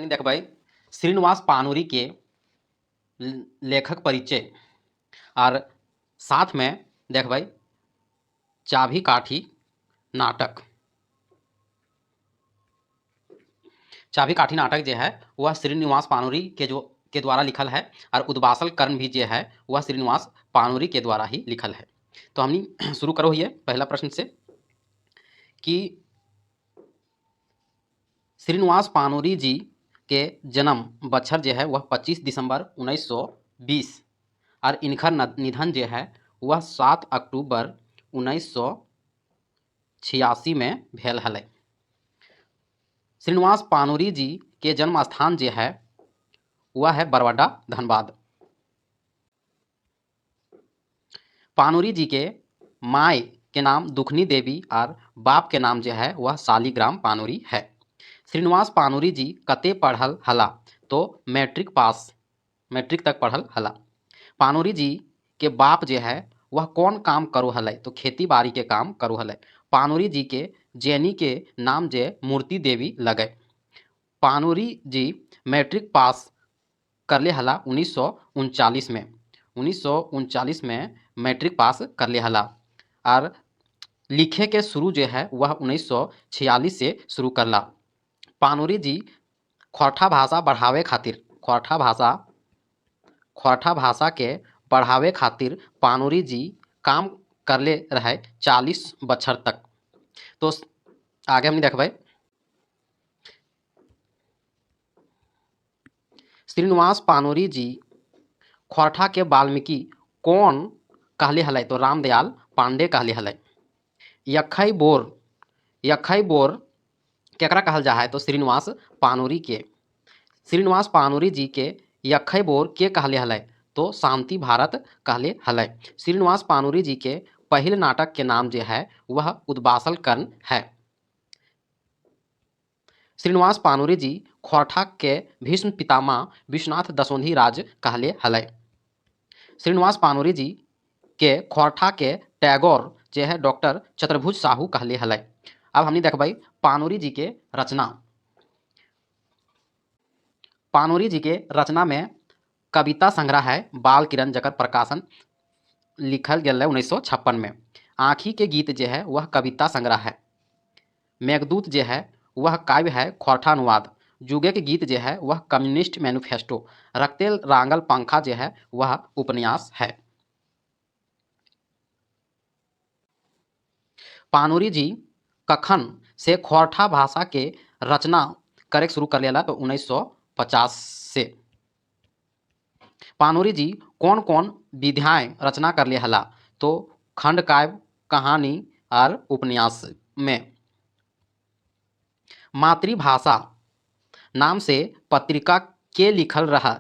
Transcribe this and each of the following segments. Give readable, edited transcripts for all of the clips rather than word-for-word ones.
देख भाई, श्रीनिवास पानूरी के लेखक परिचय और साथ में देख भाई चाभी काठी नाटक। चाभी काठी नाटक जो है वह श्रीनिवास पानूरी के द्वारा लिखल है और उद्वासल कर्ण भी जो है वह श्रीनिवास पानूरी के द्वारा ही लिखल है। तो हमने शुरू करो ये पहला प्रश्न से कि श्रीनिवास पानूरी जी के जन्म बछर जो है वह 25 दिसंबर 1920 और इनकर निधन जो है वह 7 अक्टूबर 1986 में भेल हलै। श्रीनिवास पानूरी जी के जन्म स्थान जो है वह है बरवाडा धनबाद। पानूरी जी के माय के नाम दुखनी देवी और बाप के नाम जो है वह शालिग्राम पानूरी है। श्रीनिवास पानूरी जी कते पढ़ल हला तो मैट्रिक तक पढ़ल हला। पानूरी जी के बाप जो है वह कौन काम करो हलै तो खेती बाड़ी के काम करो हलै। पानूरी जी के जैनी के नाम जे मूर्ति देवी लगे। पानूरी जी मैट्रिक पास कर ले हला 1939 में। 1939 में मैट्रिक पास कर ले हला और लिखे के शुरू जो है वह 1946 से शुरू करला। पानूरी जी खोरठा भाषा बढ़ावे खातिर खोरठा भाषा के बढ़ावे खातिर पानूरी जी काम करले रहे 40 बछर तक। तो आगे हमने देखबै श्रीनिवास पानूरी जी खोरठा के वाल्मीकि कौन कहले हलै तो रामदयाल पांडे कहले हलै। यखई बोर केकरा कहल जा है तो श्रीनिवास पानूरी के। श्रीनिवास पानूरी जी के यखई बोर के कहले हलै तो शांति भारत कहले हलै। श्रीनिवास पानूरी जी के पहले नाटक के नाम जो है वह उद्वासल कर्ण है। श्रीनिवास पानूरी जी खोरठा के भीष्म पितामह विश्वनाथ दसोंधी राज कहले हलै। श्रीनिवास पानूरी जी के खोरठा के टैगोर जो है डॉक्टर चतुर्भुज साहू कहले हलै। अब हमने देखबै पानूरी जी के रचना। पानूरी जी के रचना में कविता संग्रह है बाल किरण जकर प्रकाशन लिखल गया 1956 में। आँखी के गीत जो है वह कविता संग्रह है। मेघदूत जो है वह काव्य है खोरठा अनुवाद। जुगे के गीत जो है वह कम्युनिस्ट मैनिफेस्टो। रखते रांगल पंखा जो है वह उपन्यास है। पानूरी जी कखन से खोरठा भाषा के रचना करे शुरू कर लेला तो 1950 से। पानूरी जी कौन कौन विधाएं रचना कर ले हला तो खंड काव्य कहानी और उपन्यास में। मातृभाषा नाम से पत्रिका के लिखल रहा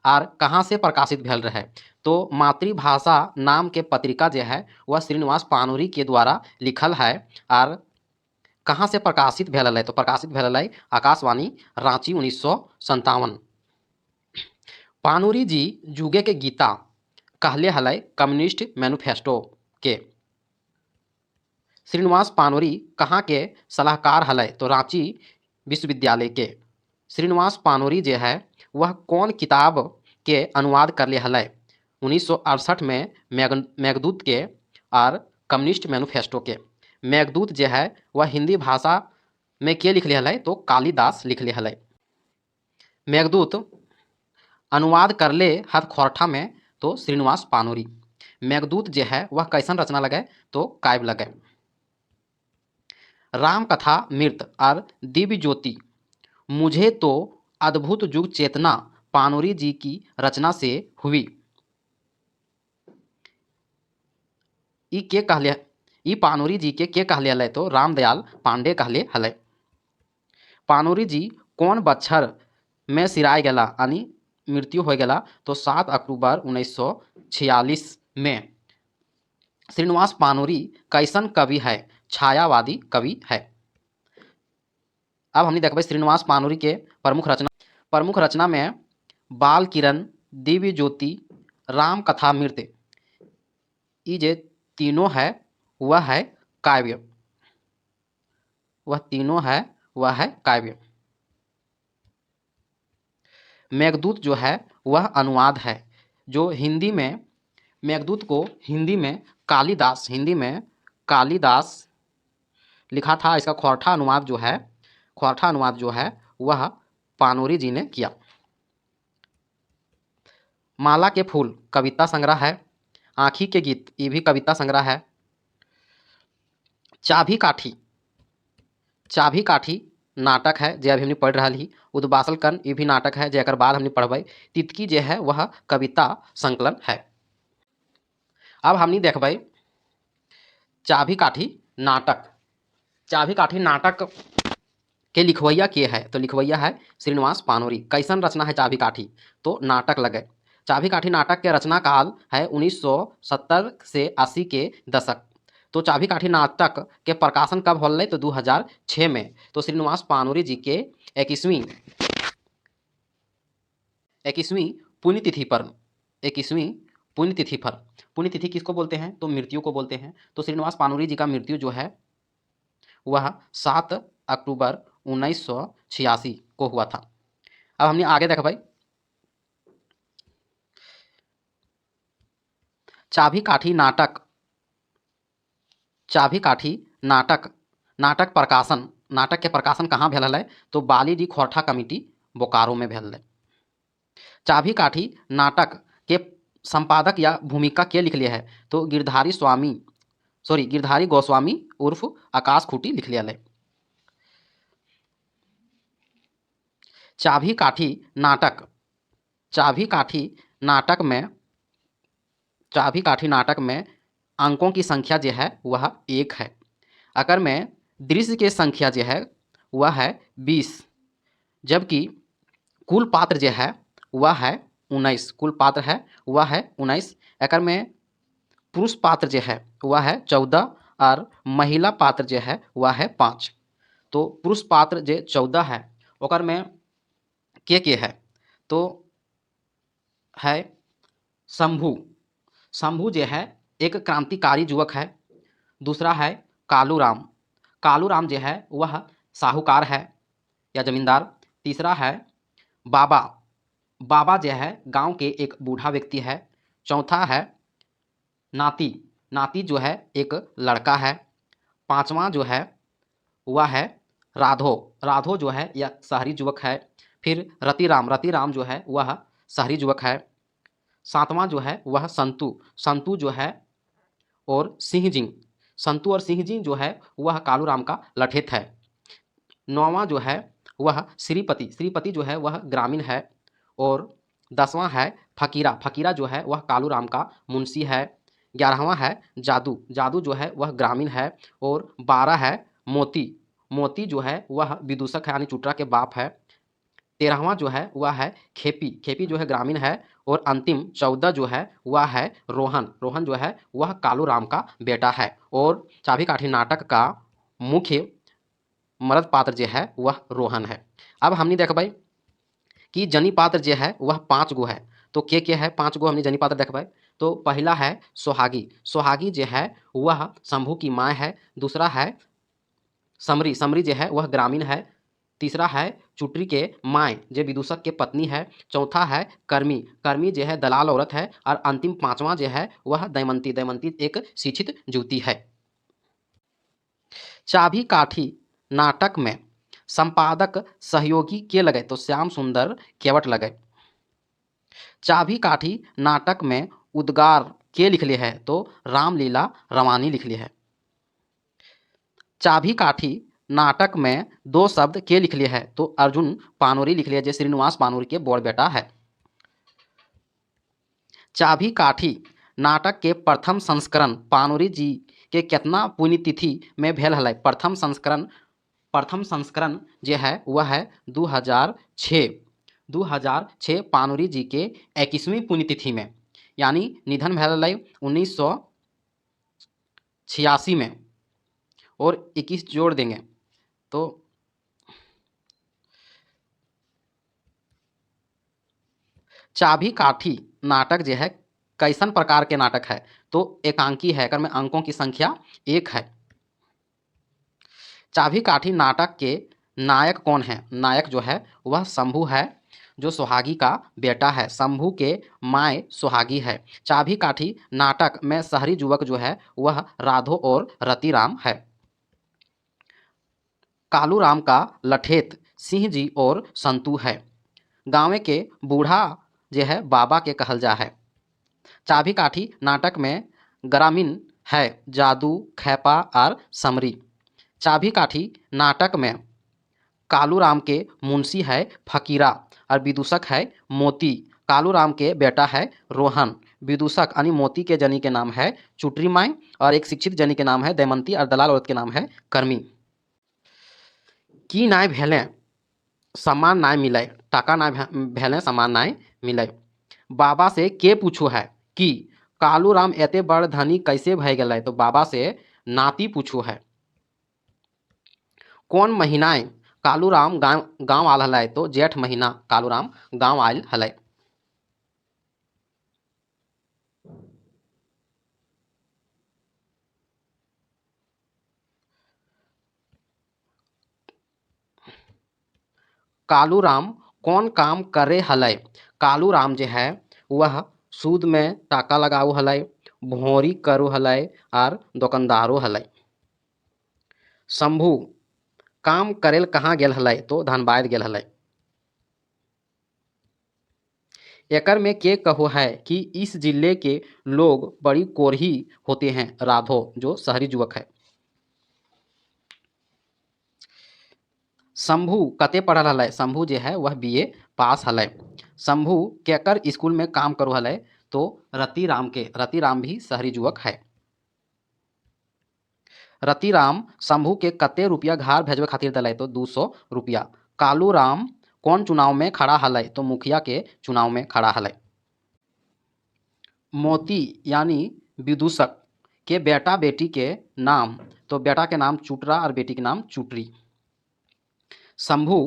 और कहाँ से प्रकाशित भेल रहे तो मातृभाषा नाम के पत्रिका जो है वह श्रीनिवास पानूरी के द्वारा लिखल है और कहाँ से प्रकाशित भेल है तो प्रकाशित भेल है आकाशवाणी रांची 1957। पानूरी जी जुगे के गीता कहले हलै कम्युनिस्ट मैनिफेस्टो के। श्रीनिवास पानूरी कहाँ के सलाहकार हलै तो रांची विश्वविद्यालय के। श्रीनिवास पानूरी जो है वह कौन किताब के अनुवाद कर ले हलै 1968 में मेघदूत के और कम्युनिस्ट मैनिफेस्टो के। मेघदूत जो है वह हिंदी भाषा में के लिख ले हलै तो कालिदास लिख ले हलै। मेघदूत अनुवाद कर ले हथ खोरठा में तो श्रीनिवास पानूरी। मेघदूत जो है वह कैसन रचना लगे तो काव्य लगे। राम कथा मृत और दिव्य ज्योति मुझे तो अद्भुत युग चेतना पानूरी जी की रचना से हुई। ई पानूरी जी के कहले हलै तो रामदयाल पांडे कहले हलै। पानूरी जी कौन बच्छर में सिराय गेला यानी मृत्यु हो गया तो 7 अक्टूबर 1946 में। श्रीनिवास पानूरी कैसन कवि है छायावादी कवि है। अब हमने देखबै श्रीनिवास पानूरी के प्रमुख रचना में बाल किरण दिव्य ज्योति राम कथा मृत ये जे तीनों है वह है काव्य। मेघदूत जो है वह अनुवाद है। जो हिंदी में मेघदूत को हिंदी में कालिदास लिखा था, इसका खौरठा अनुवाद जो है वह पानोरी जी ने किया। माला के फूल कविता संग्रह है। आँखी के गीत ये भी कविता संग्रह है। चाभी काठी नाटक है, जे अभी हमने पढ़ रहा ही। उद्बासल कर्ण ये भी नाटक है, जेकर बाद हमने पढ़बै। तितकी जे है वह कविता संकलन है। अब हमने देखबै चाभी काठी नाटक के लिखवैया के है, तो लिखवैया है श्रीनिवास पानोरी। कैसन रचना है चाभी काठी, तो नाटक लगे। चाभी काठी नाटक के रचना काल है 1970 से 80 के दशक। तो चाभी काठी नाटक के प्रकाशन कब होल, तो 2006 में। तो श्रीनिवास पानोरी जी के 21वीं पुण्यतिथि पर पुण्यतिथि किसको बोलते हैं, तो मृत्यु को बोलते हैं। तो श्रीनिवास पानोरी जी का मृत्यु जो है वह 7 अक्टूबर 1986 को हुआ था। अब हमने आगे देखा भाई चाभी काठी नाटक के प्रकाशन कहाँ भेल है, तो बाली जी खौरठा कमेटी बोकारो में भेल है। चाभी काठी नाटक के संपादक या भूमिका के लिख लिया है, तो गिरधारी गोस्वामी उर्फ आकाश खूटी लिख लिया है। चाभी काठी नाटक में अंकों की संख्या जो है वह 1 है। अगर में दृश्य के संख्या जो है वह है 20, जबकि कुल पात्र जो है वह है 19। अगर में पुरुष पात्र जो है वह है 14 और महिला पात्र जो है वह है 5। तो पुरुष पात्र जो 14 है ओकर में के है, तो है शंभू जो है एक क्रांतिकारी युवक है। दूसरा है कालू राम जो है वह साहूकार है या जमींदार। तीसरा है बाबा जो है गांव के एक बूढ़ा व्यक्ति है। चौथा है नाती जो है एक लड़का है। पांचवा जो है वह है राधो जो है यह शहरी युवक है। फिर रतिराम जो है वह शहरी युवक है। सातवां जो है वह संतू जो है, और संतू और सिंह जो है वह कालू राम का लठेत है। नौवां जो है वह श्रीपति जो है वह ग्रामीण है। और 10वां है फकीरा जो है वह कालू राम का मुंशी है। 11वां है जादू जो है वह ग्रामीण है। और 12 है मोती जो है वह विदूषक है, यानी चुटरा के बाप है। 13वां जो है वह है खेपी जो है ग्रामीण है। और अंतिम 14 जो है वह है रोहन जो है वह कालू राम का बेटा है। और चाभी काठी नाटक का मुख्य मर्द पात्र जो है वह रोहन है। अब हमने देखबै कि जनी पात्र जो है वह 5 गो है। तो के है 5 गो हमने जनी पात्र देखबै। तो पहला है सोहागी जो है वह शंभू की माँ है। दूसरा है समरी जो है वह ग्रामीण है। तीसरा है चुटरी के माय जो विदूषक के पत्नी है। चौथा है कर्मी जो है दलाल औरत है। और अंतिम 5वां जो है वह दमयंती एक शिक्षित युवती है। चाभी काठी नाटक में संपादक सहयोगी के लगे, तो श्याम सुंदर केवट लगे। चाभी काठी नाटक में उद्गार के लिख लिए है, तो रामलीला रवानी लिख लिए है। चाभी काठी नाटक में 2 शब्द के लिख लिए है, तो अर्जुन पानोरी लिख लिया, जो श्रीनिवास पानोरी के बड़ बेटा है। चाभी काठी नाटक के प्रथम संस्करण पानोरी जी के कितना पुण्यतिथि में भेल हलै। प्रथम संस्करण जो है वह है 2006 पानोरी जी के 21वीं पुण्यतिथि में, यानी निधन भेल हलै 1986 में। और 21 जोड़ देंगे तो चाभी काठी नाटक जो है कैसन प्रकार के नाटक है, तो एकांकी है। अगर में अंकों की संख्या 1 है। चाभी काठी नाटक के नायक कौन है, नायक जो है वह शंभू है। जो सुहागी का बेटा है। शंभू के माए सुहागी है। चाभी काठी नाटक में शहरी युवक जो है वह राधो और रतिराम है। कालू राम का लठेत सिंह जी और संतू है। गाँव के बूढ़ा जो है बाबा के कहल जा है। चाभी काठी नाटक में ग्रामीण है जादू खैपा और समरी। चाभी काठी नाटक में कालू राम के मुंशी है फकीरा और विदूषक है मोती। कालू राम के बेटा है रोहन। विदूषक यानी मोती के जनी के नाम है चुटरी माई और एक शिक्षित जनी के नाम है दमयंती और दलाल औरत के नाम है कर्मी। की नाय भेले सम्मान नाय मिले, टाका नाय भेले सम्मान नाय मिले। बाबा से के पूछो है कि कालू राम एते बड़ धनी कैसे भय गए, तो बाबा से नाती पूछो है। कौन महीनाए कालू राम गाँव आल हलै, तो जेठ महीना कालू राम गाँव आयल हलै। कालू राम कौन काम करे हलै। कालू राम जो है वह सूद में टाका लगाऊ हलै, भोरी करू हलै और दुकानदारो हलै। शंभू काम करेल कहाँ गेल हलै, तो धनबाद गेल हलै। एकर में के कहो है कि इस जिले के लोग बड़ी कोरही होते हैं। राधो जो शहरी युवक है। शंभू कते पढ़ल हलै। शंभू जो है वह बीए पास हलै। शंभू केकर स्कूल में काम करो हलै, तो रतिराम के। रतिराम भी शहरी युवक है। रतिराम शंभू के कते रुपया घर भेजवे खातिर दिलै, तो 200 रुपया। कालू राम कौन चुनाव में खड़ा हलै, तो मुखिया के चुनाव में खड़ा हलै। मोती यानी विदूषक के बेटा बेटी के नाम, तो बेटा के नाम चुटरा और बेटी के नाम चुटरी। शंभू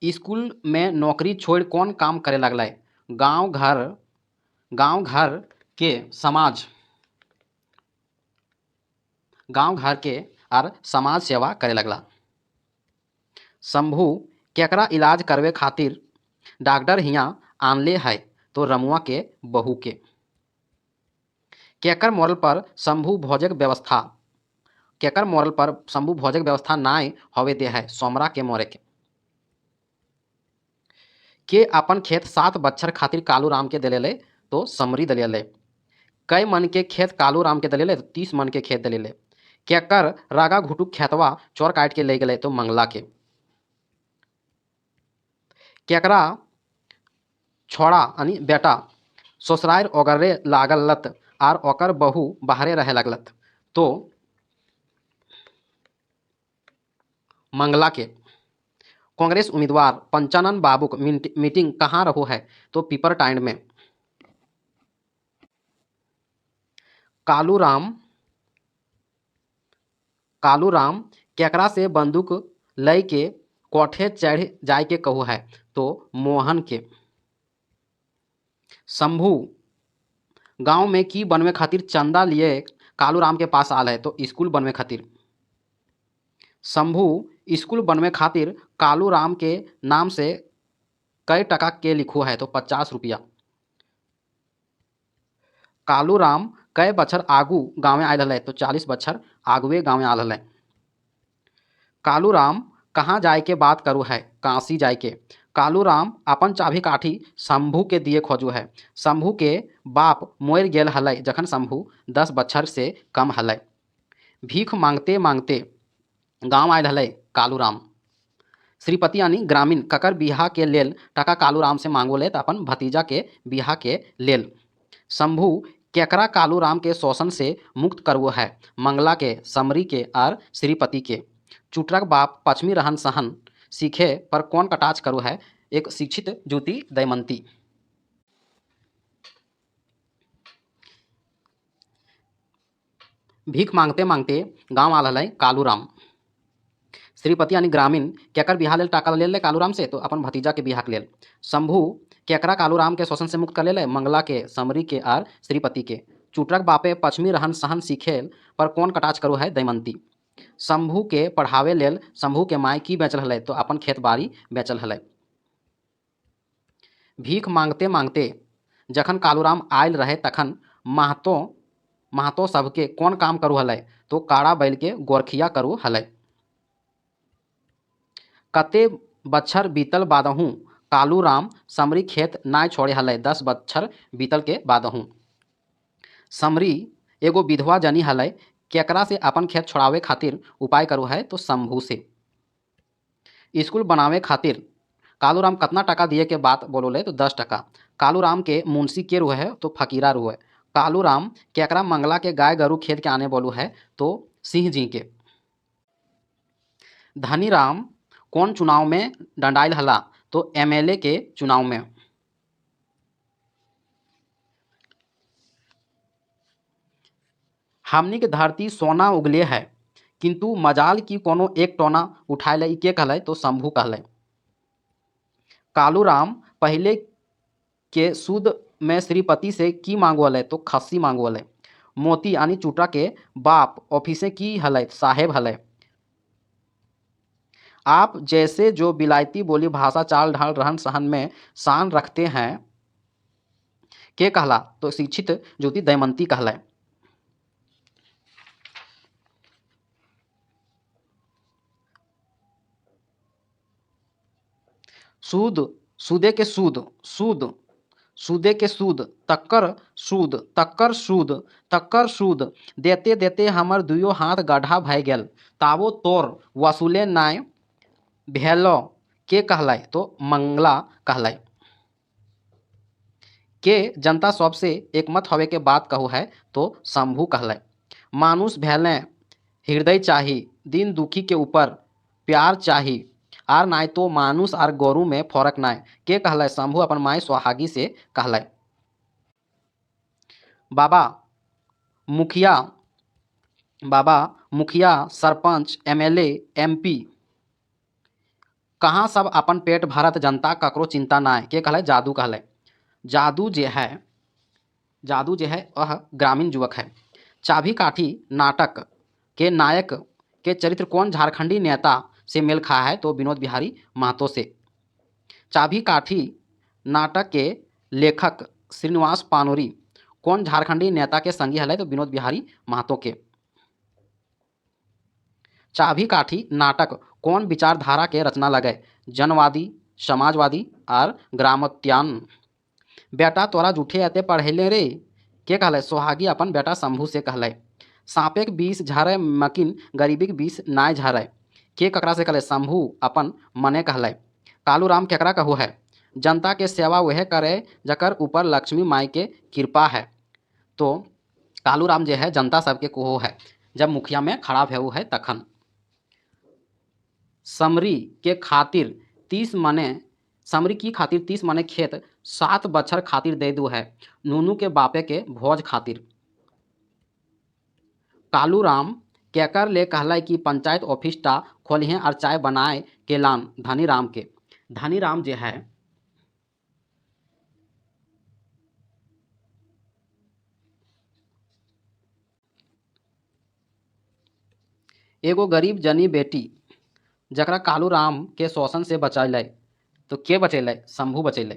स्कूल में नौकरी छोड़ कौन काम करे लगलै, गांव घर के समाज गांव घर के और समाज सेवा करे लगला। शंभू केकरा इलाज करवे खातिर डॉक्टर हियाँ आनले है, तो रमुआ के बहू के। केकर मॉडल पर शंभू भोजक व्यवस्था केकर मॉडल पर शंभू भोजक व्यवस्था नाय होवे दे है, सोमरा के मोरे के अपन खेत 7 बच्छर खातिर कालू राम के दिलेले, तो समरी दिलेले। कई मन के खेत कालू राम के दिलेले, तो 30 मन के खेत दिलेले। केकर रागा घुटुक खेतवा चोर काट के ले गए, तो मंगला के। केकरा छोड़ा यानी बेटा ससुराल ओगरे लागलत और ओकर बहू बाहरे रहे लगलत, तो मंगला के। कांग्रेस उम्मीदवार पंचानन बाबूक मीटिंग कहाँ रहो है, तो पीपर टाइंड में। कालू राम केकरा से बंदूक लय के कोठे चढ़ जाए के कहो है, तो मोहन के। शंभू गांव में की बनवे खातिर चंदा लिए कालू राम के पास आल है, तो स्कूल बनवे खातिर। शंभू स्कूल बनवे खातिर कालू राम के नाम से कई टका के लिखो है, तो 50 रुपया। कालू राम कई बच्छर आगू गाँव आयल हलै, तो 40 बच्छर आगुए गाँव आल हलै। कालू राम कहाँ जाए के बात करू है, काशी जाए के। कालू राम अपन चाभी काठी शंभू के दिए खोजू है। शंभू के बाप मोर गेल हलै जखन शंभू 10 बच्छर से कम हलै। भीख मांगते मांगते गाँव आयल हलै कालू राम। श्रीपति यानी ग्रामीण ककर बिहा के लेल टका कालू राम से मांगो ले, तो अपन भतीजा के बिहा के लेल। शंभू केकरा कालू राम के शोषण से मुक्त करवो है, मंगला के, समरी के और श्रीपति के। चुटरक बाप पश्चिमी रहन सहन सीखे पर कौन कटाक्ष करो है, एक शिक्षित ज्योति दमयंती। भीख मांगते मांगते गाँव आल हलै कालू राम। श्रीपति यानी ग्रामीण केकर बिहा लेल टाका ले ले कालू राम से, तो अपन भतीजा के बिहा के लेल। शंभू केकरा कालू राम के शोषण से मुक्त कर ले, मंगला के, समरी के और श्रीपति के। चुटरक बापे पश्चिमी रहन सहन सीखे पर कौन कटाक्ष करो है, दमयंती। शंभू के पढ़ावे लेल शंभू के माय की बेचल हलै, तो अपन खेत बाड़ी बेचल हलै। भीख मांगते मांगते जखन कालूराम आयल रहे तखन महतो सबके कौन काम करू हलै? तो काड़ा बैल के गोरखिया करू हलै। कते बच्छर बीतल बादहूँ कालूराम समरी खेत नाय छोड़े हलै। 10 बच्छर बीतल के बादहूँ समरी एगो विधवा जनी हलै। केकरा से अपन खेत छोड़ावे खातिर उपाय करू है? तो शंभू से। स्कूल बनावे खातिर कालूराम कितना टका दिए के बात बोलोले? तो 10 टका। कालूराम के मुंशी के रुए है? तो फकीरा रुए। कालूराम केकरा मंगला के गाय गरु खेत के आने बोलू है? तो सिंह जी के। धनीराम कौन चुनाव में डंडाइल हला? तो एमएलए के चुनाव में। हमनी के धरती सोना उगले है किंतु मजाल की कोनो एक टोना उठाए ले के कहले? तो शंभू कहले। कालूराम पहले के सूद में श्रीपति से की मांगवले? तो खस्सी मांगवले। मोती यानी चूटा के बाप ऑफिसे की हलै? साहेब हलै। आप जैसे जो बिलायती बोली भाषा चाल ढाल रहन सहन में शान रखते हैं के कहला? तो शिक्षित ज्योति दमयंती कहलै। सूद सूदे के सूद सूद सूदे के सूद तक्कर सूद देते देते हमर दुइयो हाथ गड्ढा भय गेल ताबो तोर वसूले नाय भेलो के कहलै? तो मंगला कहलै। के जनता सबसे एकमत होवे के बात कहू है? तो शंभू कहलै। मानुष भेले हृदय चाही दिन दुखी के ऊपर प्यार चाही आर नाय तो मानुष आर गोरु में फरक नाय के कहलै? शंभू अपन माय सुहागी से कहलै। बाबा मुखिया सरपंच एमएलए एमपी कहाँ सब अपन पेट भरत जनता ककरो चिंता नाय के कहलै? जादू कहलै। जादू जे है वह ग्रामीण युवक है। चाभी काठी नाटक के नायक के चरित्र कौन झारखंडी नेता से मेल खा है? तो विनोद बिहारी महतो से। चाभी काठी नाटक के लेखक श्रीनिवास पानोरी कौन झारखंडी नेता के संगी हलै? तो विनोद बिहारी महतो के। चाभी काठी नाटक कौन विचारधारा के रचना लगे? जनवादी समाजवादी और ग्रामोत्थान। बेटा तोरा जूठे एते पढ़ेले रे के कहलै? सोहागी अपन बेटा शंभू से कहलै। सांपे के विष झरै मकिन गरीबी के विष नाय झरै के ककरा से कहलै? शंभू अपन मने कहलै। कालूराम केकरा कहू है? जनता के सेवा वह करे जकर ऊपर लक्ष्मी माई के कृपा है। तो कालूराम जे है जनता सबके कोहो है जब मुखिया में खड़ा भेऊ है तखन। समरी की खातिर 30 मने खेत 7 बच्छर खातिर दे दू है नूनू के बापे के भोज खातिर। कालूराम केकर ले कहलै कि पंचायत ऑफिस टा खोलिहे और चाय बनाए के लान धनीराम के। धनीराम जे है एगो गरीब जनी बेटी जकरा कालूराम के शोषण से बचैलै। तो के बचैलै? शंभू बचैलै।